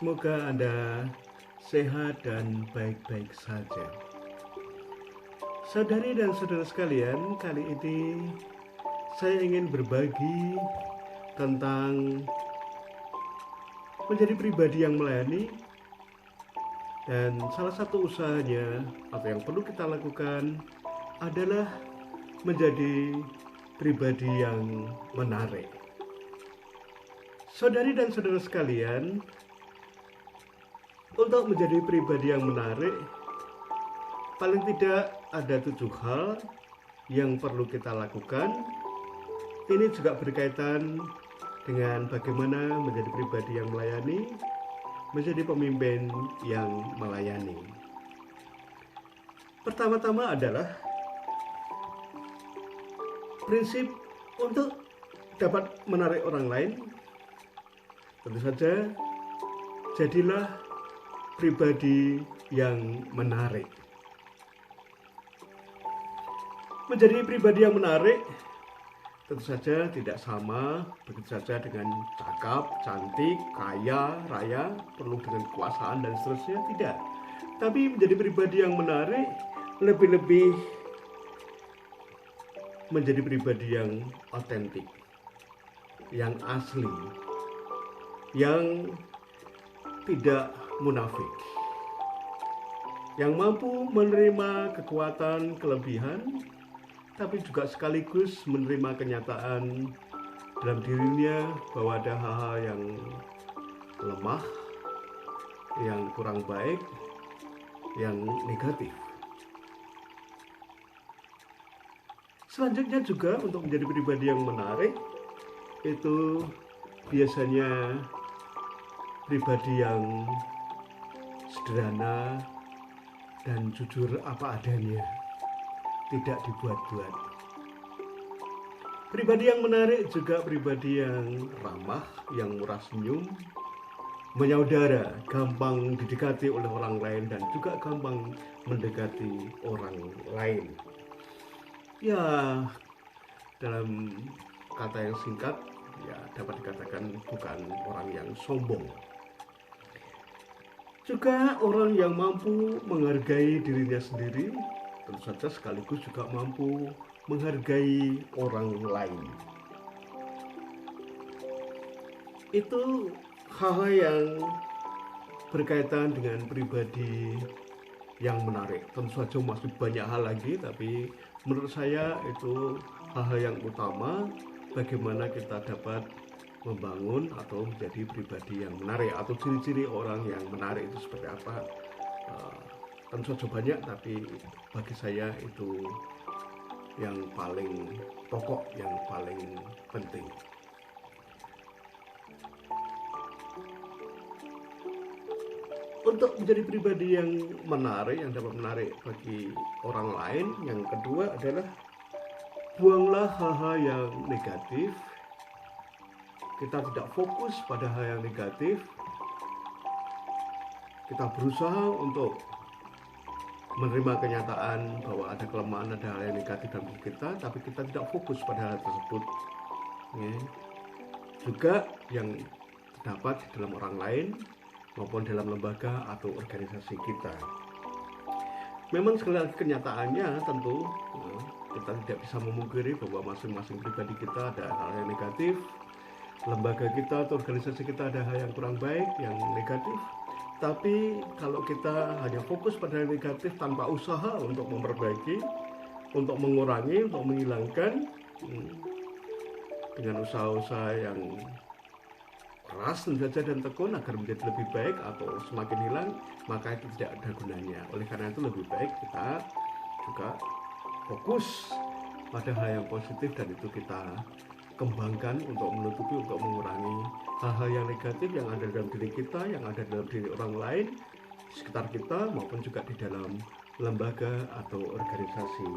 Semoga Anda sehat dan baik-baik saja. Saudari dan saudara sekalian, kali ini saya ingin berbagi tentang menjadi pribadi yang melayani, dan salah satu usahanya atau yang perlu kita lakukan adalah menjadi pribadi yang menarik. Saudari dan saudara sekalian, untuk menjadi pribadi yang menarik, paling tidak ada 7 hal yang perlu kita lakukan. Ini juga berkaitan dengan bagaimana menjadi pribadi yang melayani, menjadi pemimpin yang melayani. Pertama-tama adalah prinsip untuk dapat menarik orang lain. Tentu saja, jadilah pribadi yang menarik. Menjadi pribadi yang menarik tentu saja tidak sama begitu saja dengan cakap, cantik, kaya, raya, perlu dengan kekuasaan dan seterusnya, tidak. Tapi menjadi pribadi yang menarik lebih-lebih menjadi pribadi yang otentik, yang asli, yang tidak munafik, yang mampu menerima kekuatan, kelebihan, tapi juga sekaligus menerima kenyataan dalam dirinya bahwa ada hal-hal yang lemah, yang kurang baik, yang negatif. Selanjutnya juga untuk menjadi pribadi yang menarik, itu biasanya pribadi yang sederhana dan jujur apa adanya, tidak dibuat-buat. Pribadi yang menarik juga pribadi yang ramah, yang murah senyum, menyaudara, gampang didekati oleh orang lain dan juga gampang mendekati orang lain. Ya, dalam kata yang singkat, ya dapat dikatakan bukan orang yang sombong. Juga orang yang mampu menghargai dirinya sendiri, tentu saja sekaligus juga mampu menghargai orang lain. Itu hal-hal yang berkaitan dengan pribadi yang menarik. Tentu saja masih banyak hal lagi, tapi menurut saya itu hal-hal yang utama bagaimana kita dapat membangun atau menjadi pribadi yang menarik, atau ciri-ciri orang yang menarik itu seperti apa. Tentu saja banyak, tapi bagi saya itu yang paling pokok, yang paling penting. Untuk menjadi pribadi yang menarik, yang dapat menarik bagi orang lain, yang kedua adalah buanglah hal-hal yang negatif. Kita tidak fokus pada hal yang negatif. Kita berusaha untuk menerima kenyataan bahwa ada kelemahan, ada hal yang negatif dalam diri kita, tapi kita tidak fokus pada hal tersebut. Ya. Juga yang terdapat di dalam orang lain maupun dalam lembaga atau organisasi kita. Memang sekali lagi kenyataannya tentu kita tidak bisa memungkiri bahwa masing-masing pribadi kita ada hal yang negatif. Lembaga kita atau organisasi kita ada hal yang kurang baik, yang negatif. Tapi kalau kita hanya fokus pada hal negatif tanpa usaha untuk memperbaiki, untuk mengurangi, untuk menghilangkan, dengan usaha-usaha yang keras tentu saja dan tekun agar menjadi lebih baik atau semakin hilang, maka itu tidak ada gunanya. Oleh karena itu lebih baik kita juga fokus pada hal yang positif, dan itu kita kembangkan untuk menutupi, untuk mengurangi hal-hal yang negatif yang ada dalam diri kita, yang ada dalam diri orang lain di sekitar kita, maupun juga di dalam lembaga atau organisasi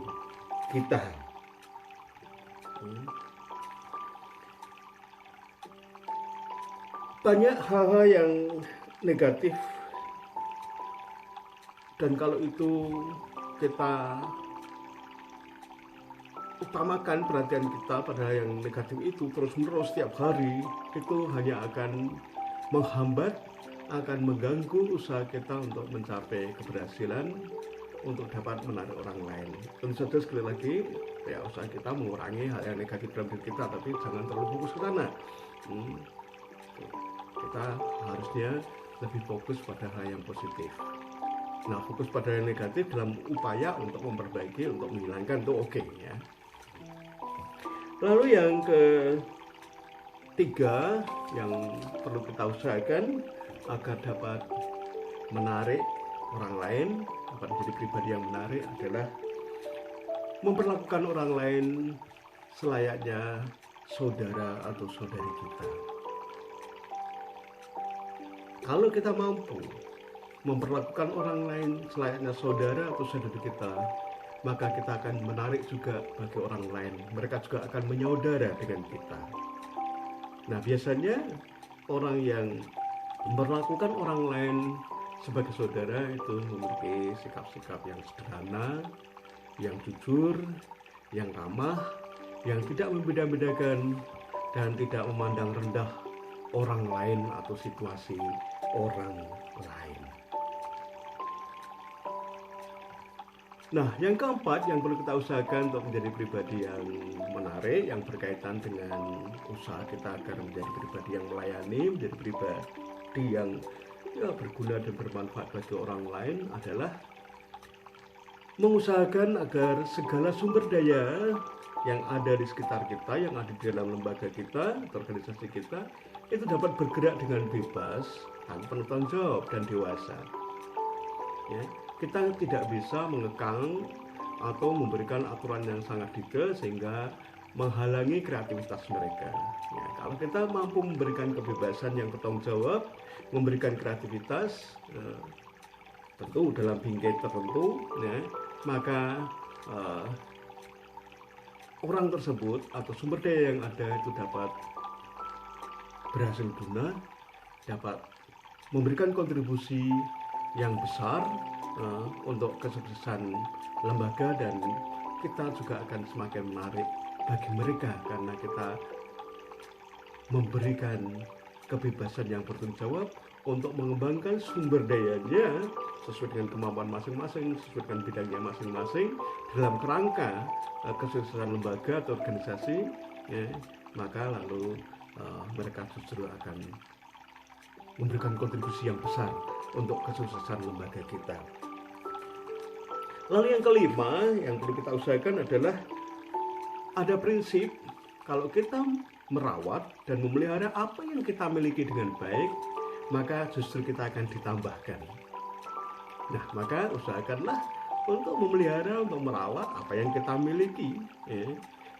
kita. Banyak hal-hal yang negatif, dan kalau itu kita utamakan perhatian kita pada yang negatif itu terus-menerus setiap hari, itu hanya akan menghambat akan mengganggu usaha kita untuk mencapai keberhasilan untuk dapat menarik orang lain. Tentu saja sekali lagi ya usaha kita mengurangi hal yang negatif dalam diri kita, tapi jangan terlalu fokus ke sana. Kita harusnya lebih fokus pada hal yang positif. Nah, fokus pada yang negatif dalam upaya untuk memperbaiki, untuk menghilangkan itu oke ya. Lalu yang ketiga yang perlu kita usahakan agar dapat menarik orang lain, dapat menjadi pribadi yang menarik adalah memperlakukan orang lain selayaknya saudara atau saudari kita. Kalau kita mampu memperlakukan orang lain selayaknya saudara atau saudari kita, maka kita akan menarik juga bagi orang lain. Mereka juga akan menyaudara dengan kita. Nah, biasanya orang yang memperlakukan orang lain sebagai saudara itu memiliki sikap-sikap yang sederhana, yang jujur, yang ramah, yang tidak membeda-bedakan, dan tidak memandang rendah orang lain atau situasi orang lain. Nah, yang keempat yang perlu kita usahakan untuk menjadi pribadi yang menarik, yang berkaitan dengan usaha kita agar menjadi pribadi yang melayani, menjadi pribadi yang berguna dan bermanfaat bagi orang lain adalah mengusahakan agar segala sumber daya yang ada di sekitar kita, yang ada di dalam lembaga kita, organisasi kita, itu dapat bergerak dengan bebas, tanpa tanggung jawab dan dewasa. Ya, kita tidak bisa mengekang atau memberikan aturan yang sangat detail sehingga menghalangi kreativitas mereka. Ya, kalau kita mampu memberikan kebebasan yang bertanggung jawab, memberikan kreativitas, tentu dalam bingkai tertentu, ya, maka orang tersebut atau sumber daya yang ada itu dapat berhasil guna, dapat memberikan kontribusi yang besar untuk kesuksesan lembaga, dan kita juga akan semakin menarik bagi mereka karena kita memberikan kebebasan yang bertanggung jawab untuk mengembangkan sumber dayanya sesuai dengan kemampuan masing-masing, sesuai dengan bidangnya masing-masing dalam kerangka kesuksesan lembaga atau organisasi, ya, maka lalu mereka justru akan memberikan kontribusi yang besar untuk kesuksesan lembaga kita. Lalu yang kelima yang perlu kita usahakan adalah ada prinsip kalau kita merawat dan memelihara apa yang kita miliki dengan baik, maka justru kita akan ditambahkan. Nah, maka usahakanlah untuk memelihara, untuk merawat apa yang kita miliki, ya.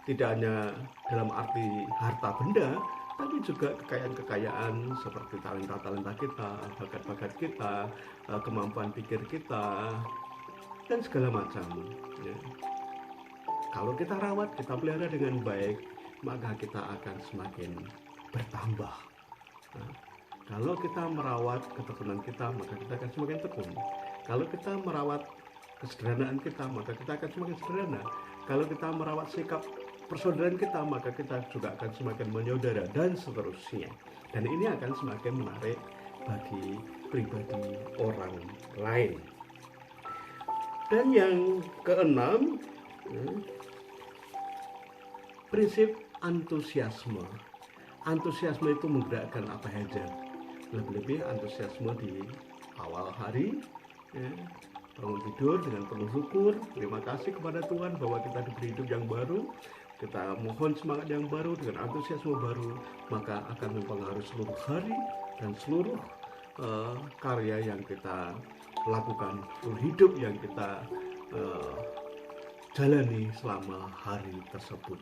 Tidak hanya dalam arti harta benda, tapi juga kekayaan-kekayaan seperti talenta-talenta kita, bakat-bakat kita, kemampuan pikir kita, dan segala macam, ya. Kalau kita rawat, kita pelihara dengan baik, maka kita akan semakin bertambah. Nah, kalau kita merawat ketekunan kita, maka kita akan semakin tekun. Kalau kita merawat kesederhanaan kita, maka kita akan semakin sederhana. Kalau kita merawat sikap persaudaraan kita, maka kita juga akan semakin menyaudara, dan seterusnya. Dan ini akan semakin menarik bagi pribadi orang lain. Dan yang keenam, prinsip antusiasme. Antusiasme itu menggerakkan apa saja. Lebih-lebih antusiasme di awal hari, ya, bangun tidur dengan penuh syukur, terima kasih kepada Tuhan bahwa kita diberi hidup yang baru, kita mohon semangat yang baru dengan antusiasme baru, maka akan mempengaruhi seluruh hari dan seluruh karya yang kita lakukan, seluruh hidup yang kita jalani selama hari tersebut.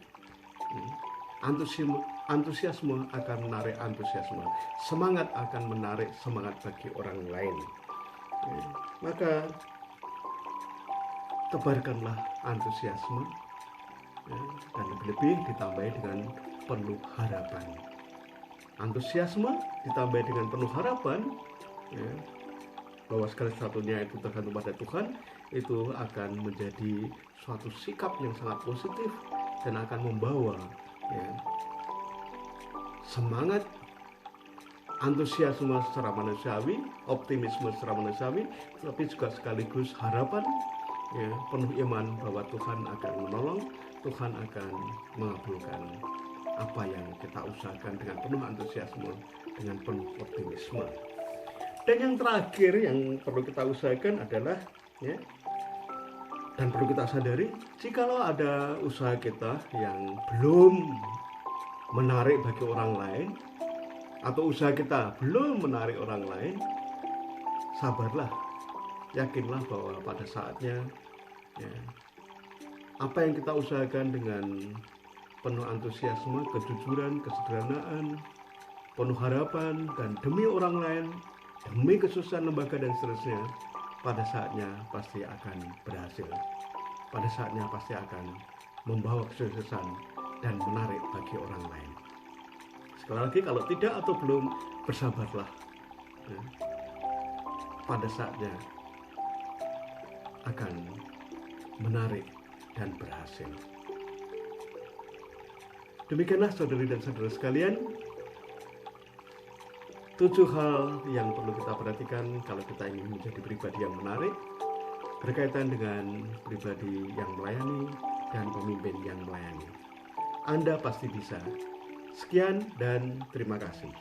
Antusiasme akan menarik antusiasme, semangat akan menarik semangat bagi orang lain. Maka tebarkanlah antusiasme, dan lebih-lebih ditambah dengan penuh harapan. Antusiasme ditambah dengan penuh harapan, ya, bahwa segala sesuatunya itu tergantung pada Tuhan, itu akan menjadi suatu sikap yang sangat positif dan akan membawa, ya, semangat antusiasme secara manusiawi, optimisme secara manusiawi, tapi juga sekaligus harapan, ya, penuh iman bahwa Tuhan akan menolong, Tuhan akan mengabulkan apa yang kita usahakan dengan penuh antusiasme, dengan penuh optimisme. Dan yang terakhir yang perlu kita usahakan adalah, ya, dan perlu kita sadari, jikalau ada usaha kita yang belum menarik bagi orang lain, atau usaha kita belum menarik orang lain, sabarlah, yakinlah bahwa pada saatnya, ya, apa yang kita usahakan dengan penuh antusiasme, kejujuran, kesederhanaan, penuh harapan, dan demi orang lain, demi kesuksesan lembaga dan seterusnya, pada saatnya pasti akan berhasil. Pada saatnya pasti akan membawa kesuksesan dan menarik bagi orang lain. Sekali lagi, kalau tidak atau belum, bersabarlah, ya. Pada saatnya akan menarik dan berhasil. Demikianlah saudari dan saudara sekalian, 7 hal yang perlu kita perhatikan kalau kita ingin menjadi pribadi yang menarik, berkaitan dengan pribadi yang melayani dan pemimpin yang melayani. Anda pasti bisa. Sekian dan terima kasih.